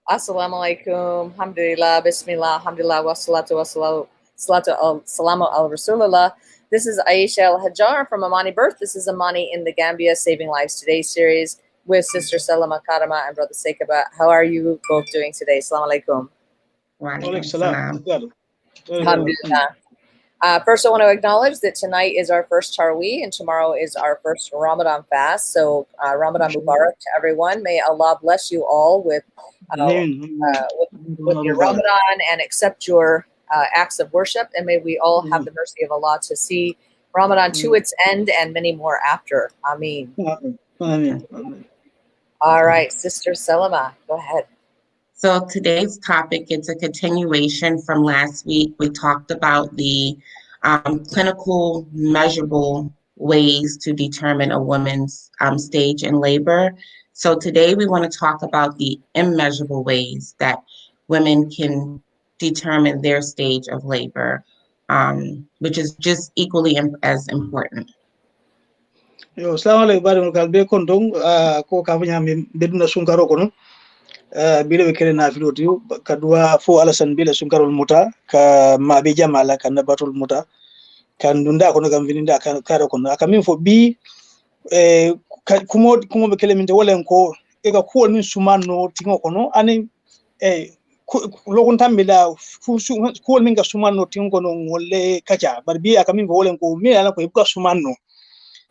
Assalamu alaikum, alhamdulillah, bismillah, alhamdulillah, salamu al rasulullah. This is Aisha al-Hajjar from AMANI Birth. This is Amani in the Gambia Saving Lives Today series with Sister Salama Karama and Brother Sekaba. How are you both doing today? Assalamu alaikum. Wa alaikum salam. Alhamdulillah. First, I want to acknowledge that tonight is our first Taraweeh and tomorrow is our first Ramadan fast. So Ramadan Mubarak to everyone. May Allah bless you all with your Ramadan and accept your acts of worship. And may we all have the mercy of Allah to see Ramadan to its end and many more after. Ameen. All right, Sister Salama, go ahead. So today's topic is a continuation from last week. We talked about the clinical measurable ways to determine a woman's stage in labor. So today we want to talk about the immeasurable ways that women can determine their stage of labor, which is just equally as important. Yo, assalamu alaikum kalbe kondong ko kafanya beduna sunkaro kono bila wekele na filoti kadua fo alasan bila sunkarol muta ka mabe jamala kan batul muta kan dunda kono kam vininda kan karo kono akamin fo bi kumo bekele minte wolen ko e ka ko min sumano tingo kono ani logon tambila ko min ga sumano tingo kono wolle kacha barbi akamin fo wolen ko mi ala ko e ka sumano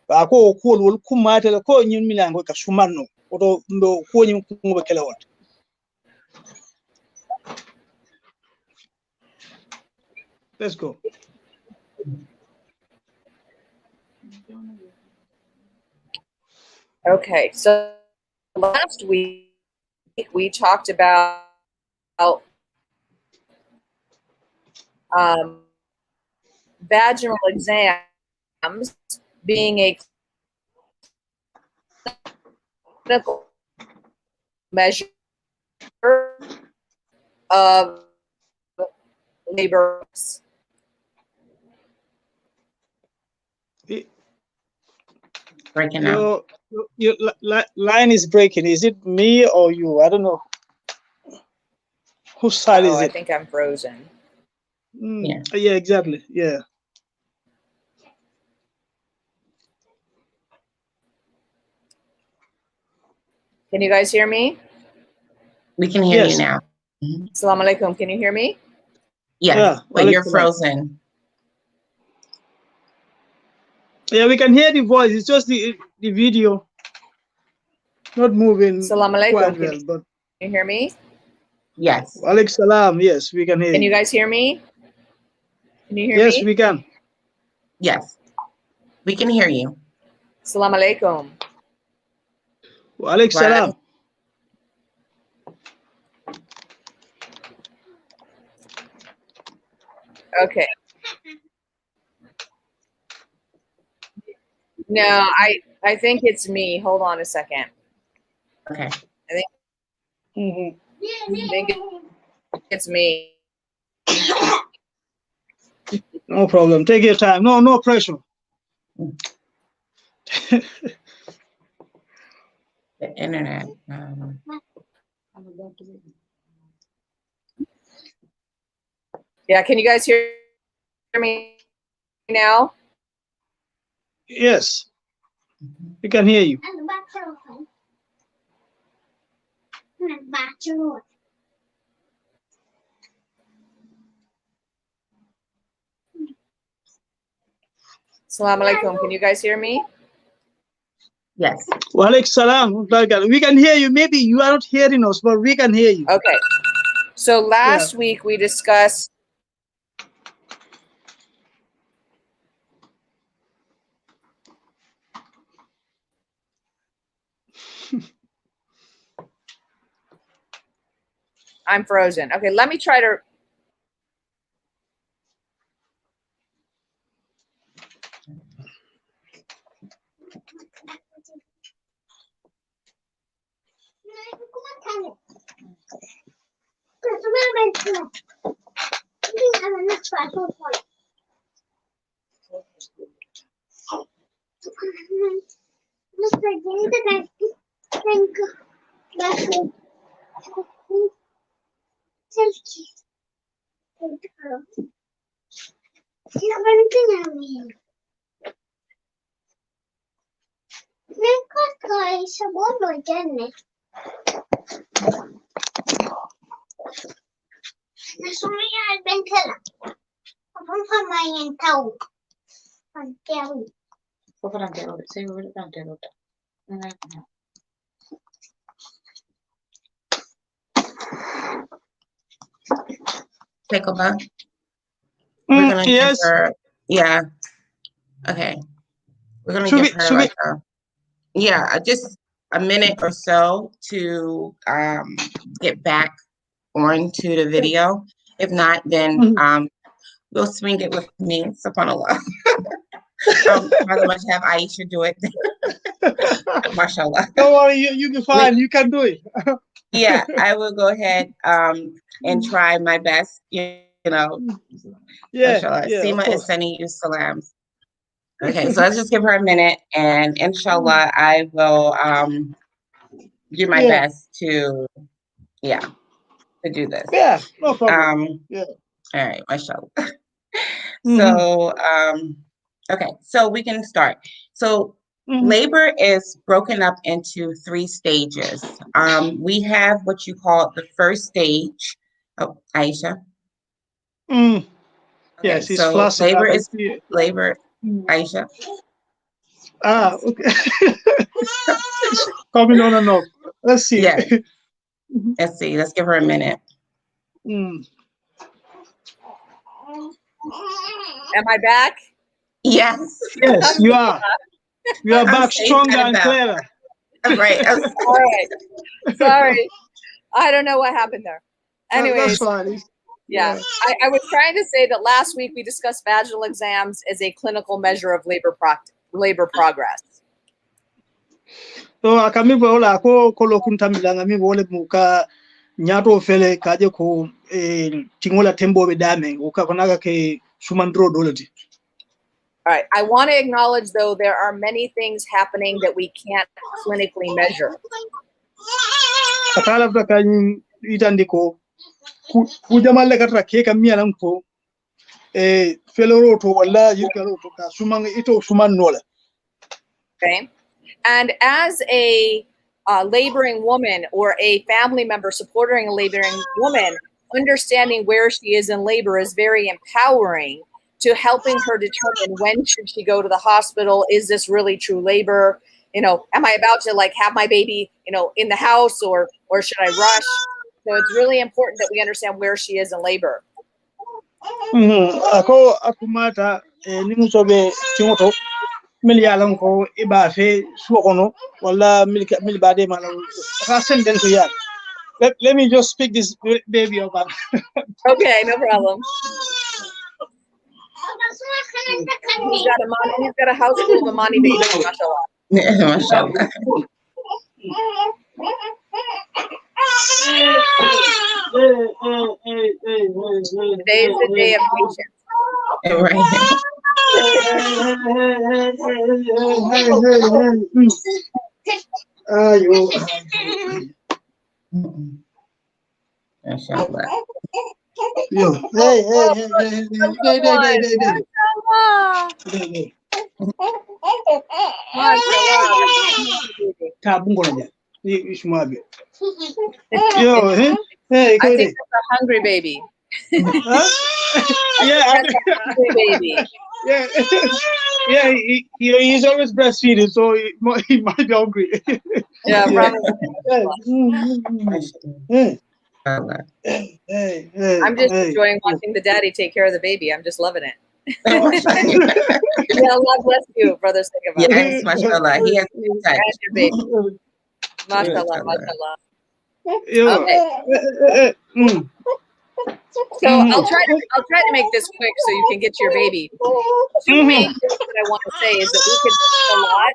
ako ko wol kumata ko nyin milango ka sumano oto ndo ko nyin kumo bekele wat. Let's go. Okay, so last week we talked about vaginal exams being a clinical measure of labor. Breaking out. Your line is breaking. Is it me or you? I don't know. Whose side is it? I think I'm frozen. Yeah. Yeah, exactly. Yeah. Can you guys hear me? We can hear Yes. you now. Assalamu alaikum. Can you hear me? Yes, Yeah, but you're alaikum. frozen. Yeah, we can hear the voice. It's just the video not moving Assalamu alaikum. quite well. But Can you hear me? Yes. Alaikum salam. Yes, we can hear Can you you. guys hear me? Can you hear Yes, me? we can. Yes. We can hear you. Assalamu alaikum. Alaikum salam. Okay. No, I think it's me. Hold on a second. Okay. I think it's me. No problem. Take your time. No pressure. The internet. Yeah, can you guys hear me now? Yes, we can hear you. Assalamu alaikum. Can you guys hear me? Yes. Alaikum salam. We can hear you. Maybe you are not hearing us, but we can hear you. Okay. So last week we discussed I'm frozen. Okay, let me try to Take a look. We're gonna give her, yeah. Okay. We're gonna give her like just a minute or so to get back onto the video. If not, then we'll swing it with me. Subhanallah. Rather much have Aisha do it. Mashallah. Don't worry, you be fine. You can do it. Yeah, I will go ahead and try my best. You know. Mashallah. Seema is sending you salams. Okay, so let's just give her a minute, and inshallah, I will do my best to do this. Yeah, no problem. All right, mashallah. So, okay, so we can start. So labor is broken up into 3 stages. We have what you call the first stage. Oh, Aisha. Okay, yes, it's so labor is labor. Aisha. Okay. Coming on and off. Let's see. Yeah. Let's see. Let's give her a minute. Am I back? Yes. Yes, you are. You are back stronger and clearer. Right. All right. Sorry. I don't know what happened there. Anyways. That's fine. Yeah, I was trying to say that last week we discussed vaginal exams as a clinical measure of labor progress. So akami bola ko lokunta milanga mi bole muka nyato fele kaje ko tingola tembo be dame uka konaga ke sumandro dolati. All right, I want to acknowledge though there are many things happening that we can't clinically measure. Akala kan itandiko kujamale katra keka mialan ko feloro to wala yikalo to ka sumang ito suman nola. Okay, and as a laboring woman or a family member supporting a laboring woman, understanding where she is in labor is very empowering to helping her determine when should she go to the hospital. Is this really true labor? You know, am I about to like have my baby, you know, in the house or should I rush? So it's really important that we understand where she is in labor. Ako akumata nimusobe timoto miliyalan ko iba fe suokono wala milbade malam rasen den to yar. Let me just pick this baby up. Okay, no problem. He's got a house full of AMANI babies, mashallah. Mashallah. Today is the day of patience. Right. Mashallah. Yo, hey. Yo, hey, I think that's a hungry baby. Huh? That's a hungry baby. Yeah, he's always breastfeeding, so he might be hungry. Yeah, probably. I'm just enjoying watching the daddy take care of the baby. I'm just loving it. Yeah, Allah bless you, brother. Yes, mashallah. He has touch. Your baby. Mashallah, mashallah. Okay. So I'll try to make this quick so you can get to your baby. Two main things that I want to say is that we can talk a lot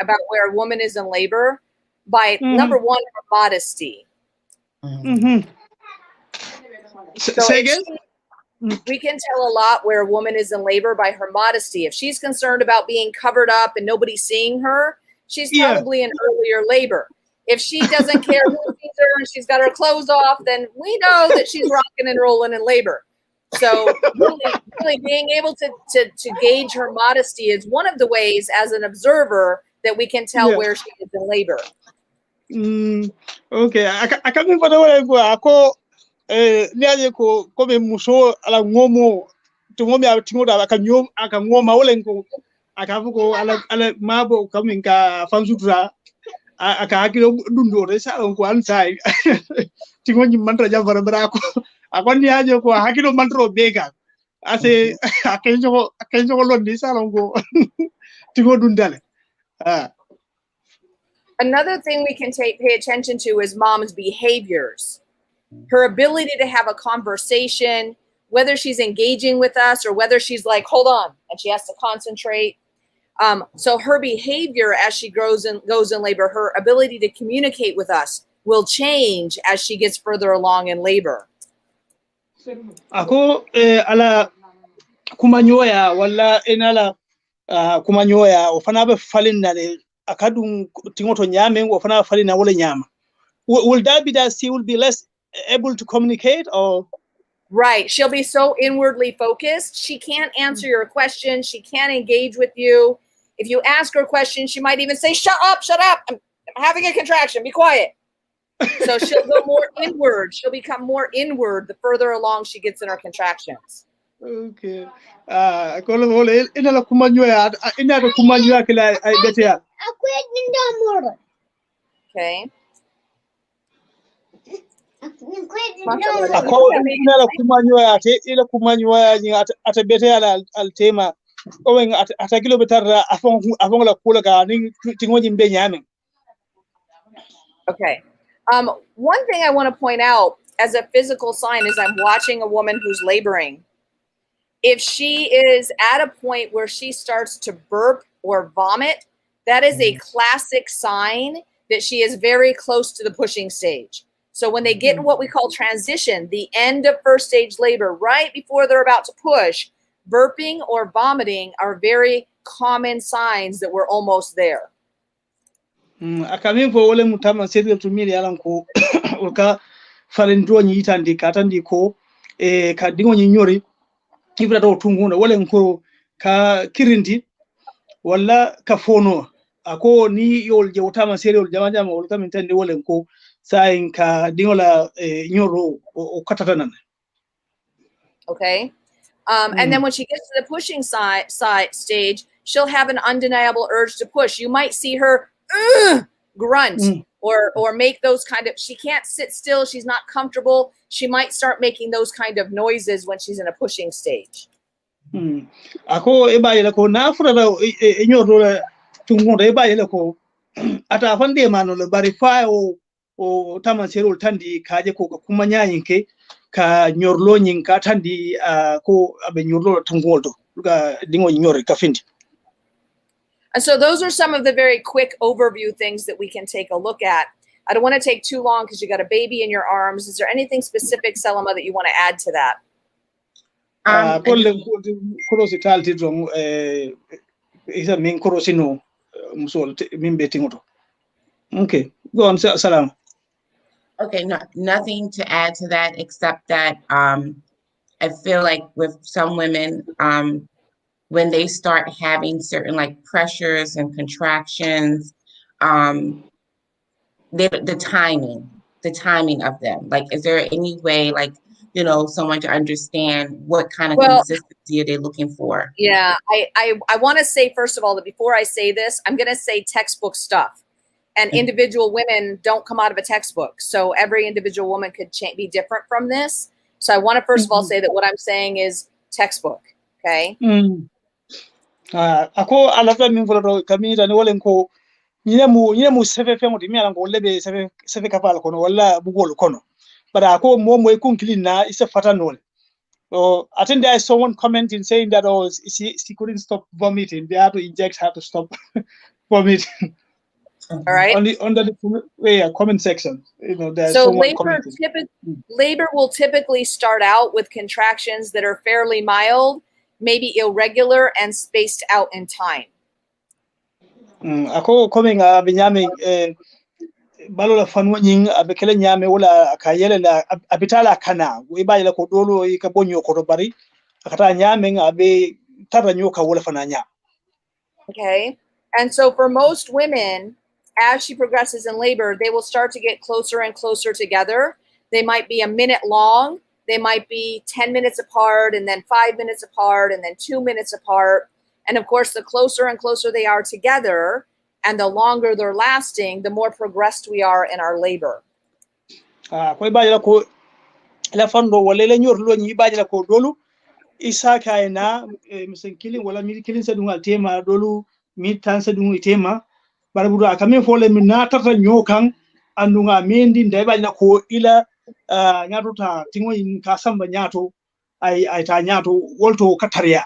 about where a woman is in labor by number one, her modesty. So say again? We can tell a lot where a woman is in labor by her modesty. If she's concerned about being covered up and nobody seeing her, she's probably in earlier labor. If she doesn't care who sees her and she's got her clothes off, then we know that she's rocking and rolling in labor. So really being able to gauge her modesty is one of the ways as an observer that we can tell where she is in labor. Okay, akami pada wala ko ako niaje ko be muso ala ngomo to ngomi atingo da aka ngoma wala ko aka ko ala mabo kaminka fansutra aka hakilo dundo de sa ko ansai tingo ni mantra javara brako akon niaje ko hakilo mantro bega ase akenjo londi sa ko tingo dundale Another thing we can pay attention to is mom's behaviors. Her ability to have a conversation, whether she's engaging with us or whether she's like, hold on, and she has to concentrate. So her behavior as she goes in labor, her ability to communicate with us will change as she gets further along in labor. Ako ala kumanyoya wala enala kumanyoya ofana be falin na akadun tingoto nyame ofana falin na wala nyama. Will that be that she will be less able to communicate or? Right. She'll be so inwardly focused. She can't answer your question. She can't engage with you. If you ask her a question, she might even say, shut up. I'm having a contraction. Be quiet. So she'll go more inward. She'll become more inward the further along she gets in her contractions. Okay. Inala kumanyoya inala kumanyoya kila betea. Okay. Ako inala kumanyoya ila kumanyoya ni ata betea al tema owen ata kilo betara afong la kula ka ni tingoji mbe nyame. Okay. One thing I want to point out as a physical sign is I'm watching a woman who's laboring. If she is at a point where she starts to burp or vomit, that is a classic sign that she is very close to the pushing stage. So when they get in what we call transition, the end of first stage labor, right before they're about to push, burping or vomiting are very common signs that we're almost there. Akami fo wala mutama sedi to miri yalan ko ka falen do nyi tandi katandi ko ka dingo nyi nyori ibra do tunguna wala ko ka kirinti wala ka fono ako ni yol je utama sedi yol jama wala kamin tandi wala ko sain ka dingo la nyoro o katatanan. Okay. And then when she gets to the pushing stage, she'll have an undeniable urge to push. You might see her grunt or make those kind of, she can't sit still. She's not comfortable. She might start making those kind of noises when she's in a pushing stage. Ako eba yela ko na fura da enyo do tungo da eba yela ko ata fande mano le bari fa o tamasero tandi kaje ko kuma nyayin ke ka nyorlo nyin ka tandi ko abe nyorlo tungo do ga dingo nyori ka findi. And so those are some of the very quick overview things that we can take a look at. I don't want to take too long because you got a baby in your arms. Is there anything specific, Selma, that you want to add to that? Okay, go on, Salam. Okay, nothing to add to that except that I feel like with some women, when they start having certain like pressures and contractions, the timing of them, like, is there any way, like, you know, someone to understand what kind of consistency are they looking for? Yeah, I want to say, first of all, that before I say this, I'm going to say textbook stuff. And individual women don't come out of a textbook. So every individual woman could be different from this. So I want to first of all say that what I'm saying is textbook. Okay. Ako alafta min folo kami tani wolen ko nyemu sebe fengo di mi alango lebe sebe kapal kono wala bugol kono. But ako mo kun kilin na isa fata nole. So I think there is someone commenting saying that she couldn't stop vomiting. They had to inject her to stop vomiting. All right. Under the comment section, you know, there's so someone labor will typically start out with contractions that are fairly mild, maybe irregular and spaced out in time. Ako coming binyami balola fanwo nying abekele nyame wala akayele la abitala kana we ba la ko dolo ka bonyo ko bari akata nyame abe tara nyoka wala fananya. Okay. And so for most women, as she progresses in labor, they will start to get closer and closer together. They might be a minute long. They might be 10 minutes apart, and then 5 minutes apart, and then 2 minutes apart. And of course, the closer and closer they are together, and the longer they're lasting, the more progressed we are in our labor. Ko ba ko la fando wala la nyor lo nyi ba ko dolu isa kaina misen kilin wala mi kilin sa dungal tema dolu mi tan sa dungal tema barabudu akame fole mi na tata nyokan andunga mendi ndai ba ko ila nyato ta tingo in ka samba nyato ai ta nyato wolto kataria.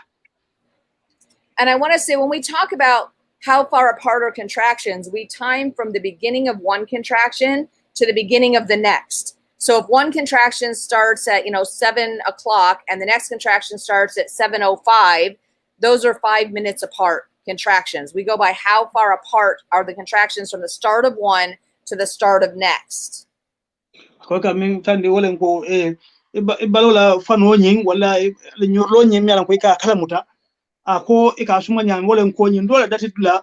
And I want to say, when we talk about how far apart are contractions, we time from the beginning of one contraction to the beginning of the next. So if one contraction starts at 7 o'clock and the next contraction starts at 7:05, those are 5 minutes apart contractions. We go by how far apart are the contractions from the start of one to the start of next. Ko ka min tande wolen ko balola fano nyin wala le nyorlo nyin mi alan ko ka kala muta ako ka suma nyan wolen ko nyin dole datidula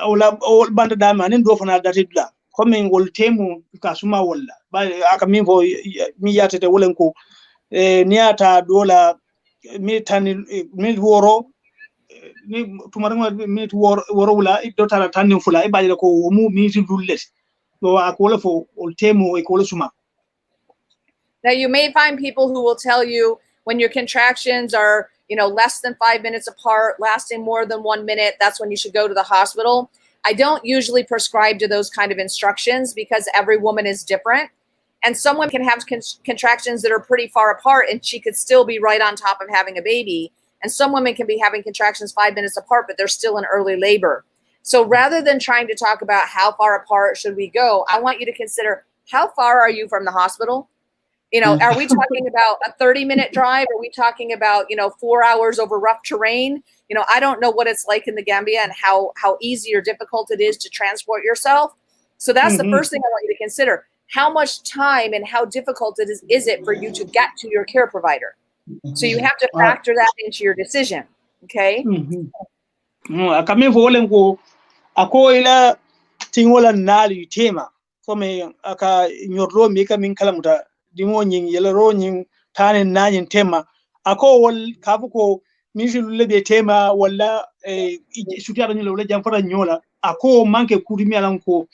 wala banda dama nin do fana datidula ko min wol temu ka suma wala ba aka min fo mi yatete wolen ko niata dola mi tani mi woro ni tumarama mi woro wala do tala tanin fula e baje ko mu mi tidullet do akola fo wol temu e ko suma. Now, you may find people who will tell you when your contractions are, less than 5 minutes apart, lasting more than 1 minute, that's when you should go to the hospital. I don't usually prescribe to those kind of instructions because every woman is different. And some women can have contractions that are pretty far apart and she could still be right on top of having a baby. And some women can be having contractions 5 minutes apart, but they're still in early labor. So rather than trying to talk about how far apart should we go, I want you to consider, how far are you from the hospital? Are we talking about a 30-minute drive? Are we talking about, 4 hours over rough terrain? I don't know what it's like in the Gambia and how easy or difficult it is to transport yourself. So that's the first thing I want you to consider. How much time and how difficult is it for you to get to your care provider? So you have to factor that into your decision. Okay? Akame volen ko ako ila tingola nali tema kome aka nyorlo mi ka min kalamuta dimo nyin yelero nyin tanen nanyin tema ako wol kafu ko min shulu be tema wala sutiya nyola wala jamfara nyola ako manke kudimi alan ko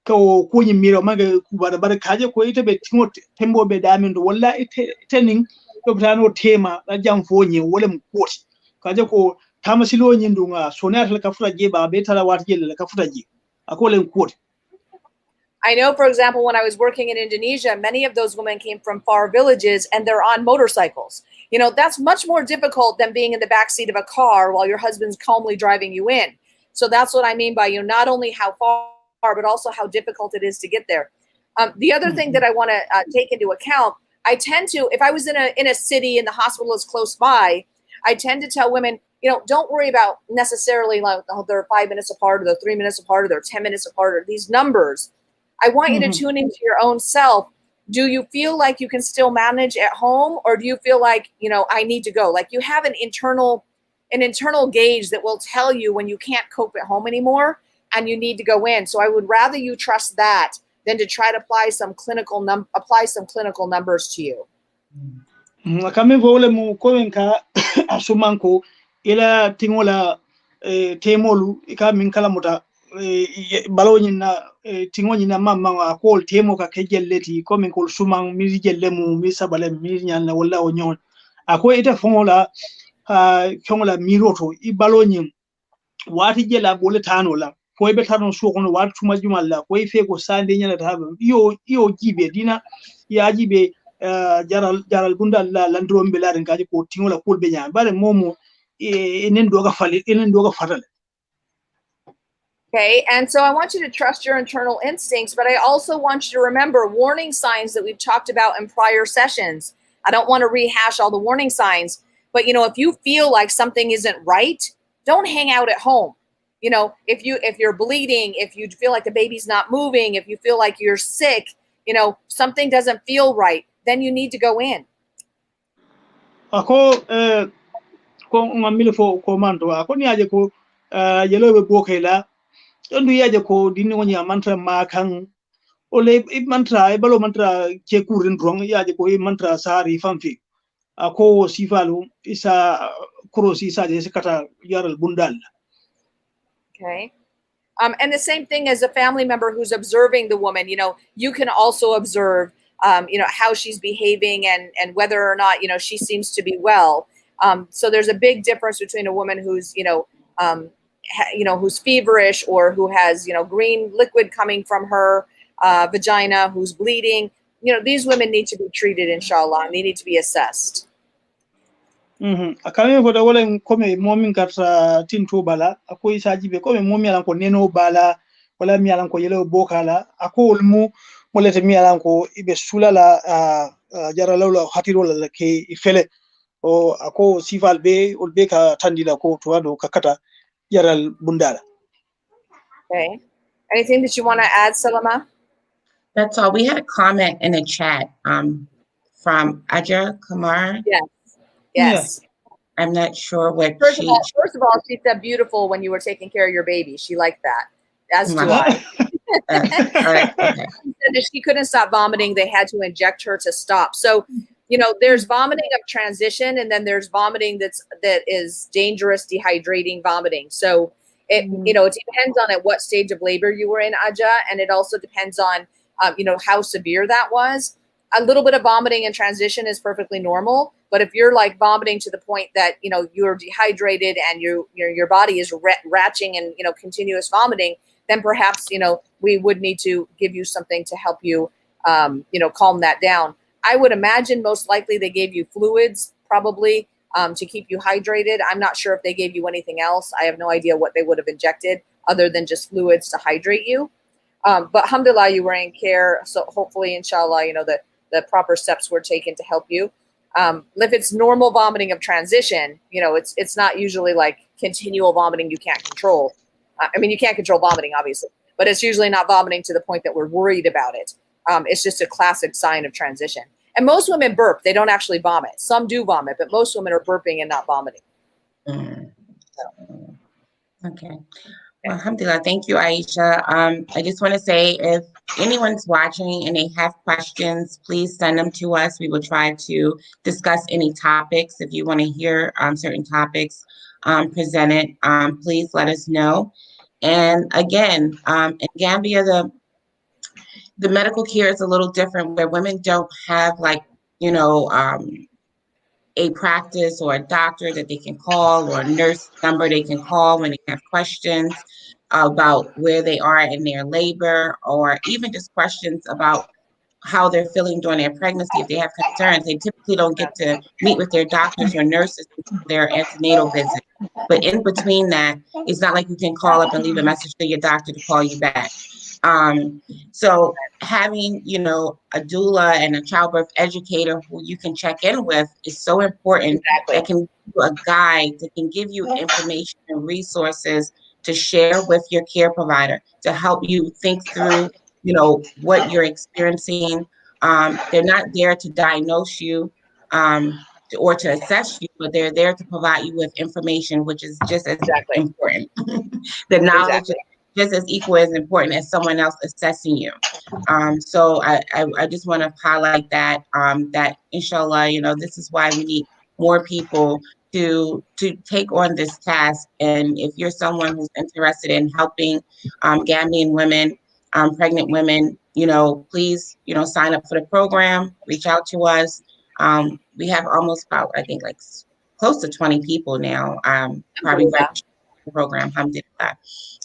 nyin miro manke kubada bar kaje ko ite be tingo tembo be damindo wala ite tenin do tano tema la jamfo nyi wala mkoti kaje ko tamasilo nyin dunga sonata ka futa je ba be tala wat jelle ka futa je ako len koti. I know, for example, when I was working in Indonesia, many of those women came from far villages and they're on motorcycles. That's much more difficult than being in the backseat of a car while your husband's calmly driving you in. So that's what I mean by, not only how far, but also how difficult it is to get there. The other thing that I want to take into account, I tend to, if I was in a city and the hospital is close by, I tend to tell women, don't worry about necessarily like they're 5 minutes apart or they're 3 minutes apart or they're 10 minutes apart or these numbers. I want you to tune into your own self. Do you feel like you can still manage at home, or do you feel like, I need to go? Like you have an internal gauge that will tell you when you can't cope at home anymore and you need to go in. So I would rather you trust that than to try to apply some clinical numbers to you. Kami vole mu koenka asumanko ila tingola temolu ika min kala muta balonyi na tingonyi na mama ko temo ka kejelleti ko min ko sumang mi jelle mu mi sabale mi nyana wala o nyon ako ita fongola fongola miroto I balonyi wati jela bole tano la ko be tano so kono wati tuma jumalla ko fe ko sande nyana ta yo jibe dina ya jibe jaral gunda la landro mbelaren kaji ko tingola ko be nyaan bare momo enen doga fatal. Okay, and so I want you to trust your internal instincts, but I also want you to remember warning signs that we've talked about in prior sessions. I don't want to rehash all the warning signs, but if you feel like something isn't right, don't hang out at home. You know, if you're bleeding, if you feel like the baby's not moving, if you feel like you're sick, you know, something doesn't feel right, then you need to go in. Ako ko ngamile fo ko manto ako ni aje ko yelo be bokela ndu yaje ko dinni woni mantra ma kan ole mantra e balo mantra ke kurin drong yaje ko mantra sari famfi ako sifalu isa krosi sa je kata yaral bundal. Okay. And the same thing as a family member who's observing the woman, you know, you can also observe, you know, how she's behaving and whether or not, you know, she seems to be well. So there's a big difference between a woman who's, you know, who's feverish or who has, you know, green liquid coming from her vagina, who's bleeding. You know, these women need to be treated, inshallah, and they need to be assessed. Akame foda wala kome momin kata tinto bala ako isaji be kome momi alan ko neno bala wala mi alan ko yelo bokala ako ulmu molete mi alan ko ibe sulala jara lawla hatiro la ke ifele o ako sifal be ol be ka tandila ko to ado kakata yaral bundala. Okay. Anything that you want to add, Salama? That's all. We had a comment in the chat from Aja Kumar. Yes. Yes. Yeah. I'm not sure what First of all, she said beautiful when you were taking care of your baby. She liked that. As do I. Okay. She said that she couldn't stop vomiting. They had to inject her to stop. So, you know, there's vomiting of transition, and then there's vomiting that is dangerous, dehydrating vomiting. So it, you know, it depends on at what stage of labor you were in, Aja, and it also depends on, you know, how severe that was. A little bit of vomiting in transition is perfectly normal, but if you're like vomiting to the point that, you know, you're dehydrated and your body is retching and, you know, continuous vomiting, then perhaps, you know, we would need to give you something to help you, you know, calm that down. I would imagine most likely they gave you fluids probably to keep you hydrated. I'm not sure if they gave you anything else. I have no idea what they would have injected other than just fluids to hydrate you. But alhamdulillah, you were in care. So hopefully, inshallah, you know, the proper steps were taken to help you. If it's normal vomiting of transition, you know, it's not usually like continual vomiting you can't control. I mean, you can't control vomiting, obviously, but it's usually not vomiting to the point that we're worried about it. It's just a classic sign of transition. And most women burp. They don't actually vomit. Some do vomit, but most women are burping and not vomiting. Okay. Well, alhamdulillah. Thank you, Aisha. I just want to say if anyone's watching and they have questions, please send them to us. We will try to discuss any topics. If you want to hear certain topics presented, please let us know. And again, in Gambia, the medical care is a little different where women don't have like, you know, a practice or a doctor that they can call or a nurse number they can call when they have questions about where they are in their labor or even just questions about how they're feeling during their pregnancy. If they have concerns, they typically don't get to meet with their doctors or nurses until their antenatal visit. But in between that, it's not like you can call up and leave a message to your doctor to call you back. So having, you know, a doula and a childbirth educator who you can check in with is so important. Exactly. That can give you a guide, that can give you information and resources to share with your care provider to help you think through, you know, what you're experiencing. They're not there to diagnose you or to assess you, but they're there to provide you with information, which is just as important. The knowledge is just as equal as important as someone else assessing you. So I just want to highlight that, that inshallah, you know, this is why we need more people to take on this task. And if you're someone who's interested in helping Gambian women, pregnant women, you know, please, you know, sign up for the program, reach out to us. We have almost about, I think, like close to 20 people now, probably registered the program, alhamdulillah.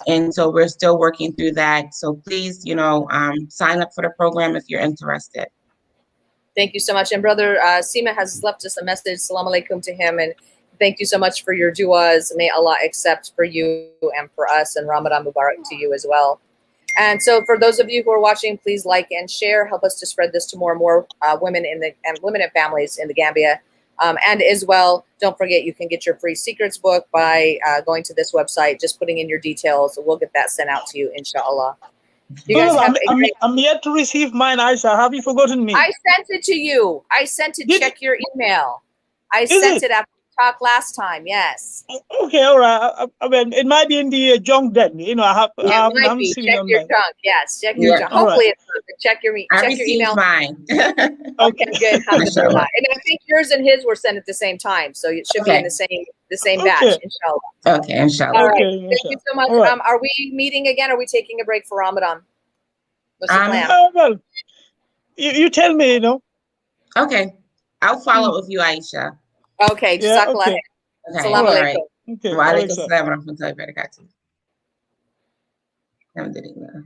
And so we're still working through that. So please, you know, sign up for the program if you're interested. Thank you so much. And brother Seema has left us a message. Salam alaikum to him. And thank you so much for your du'as. May Allah accept for you and for us, and Ramadan Mubarak to you as well. And so for those of you who are watching, please like and share. Help us to spread this to more and more women and families in the Gambia. And as well, don't forget, you can get your free secrets book by going to this website, just putting in your details. We'll get that sent out to you, inshallah. You guys have a great... I'm yet to receive mine, Aisha. Have you forgotten me? I sent it to you. I sent it. Check your email. I sent it after we talked last time. Yes. Okay, all right. I mean, it might be in the junk then. You know, It might be. Check your junk. Yes, check your junk. Hopefully, it's not. Check your email. Mine. Okay, good. Alhamdulillah. And I think yours and his were sent at the same time, so it should be in the same batch, inshallah. Okay, inshallah. All right. Thank you so much. Right. Are we meeting again? Or are we taking a break for Ramadan? What's the plan? Well, you tell me. You know. Okay, I'll follow up with you, Aisha. Okay. Jazakallah. Okay. Assalamu alaikum. Wa alaikum assalam wa rahmatullahi wa barakatuh. Alhamdulillah.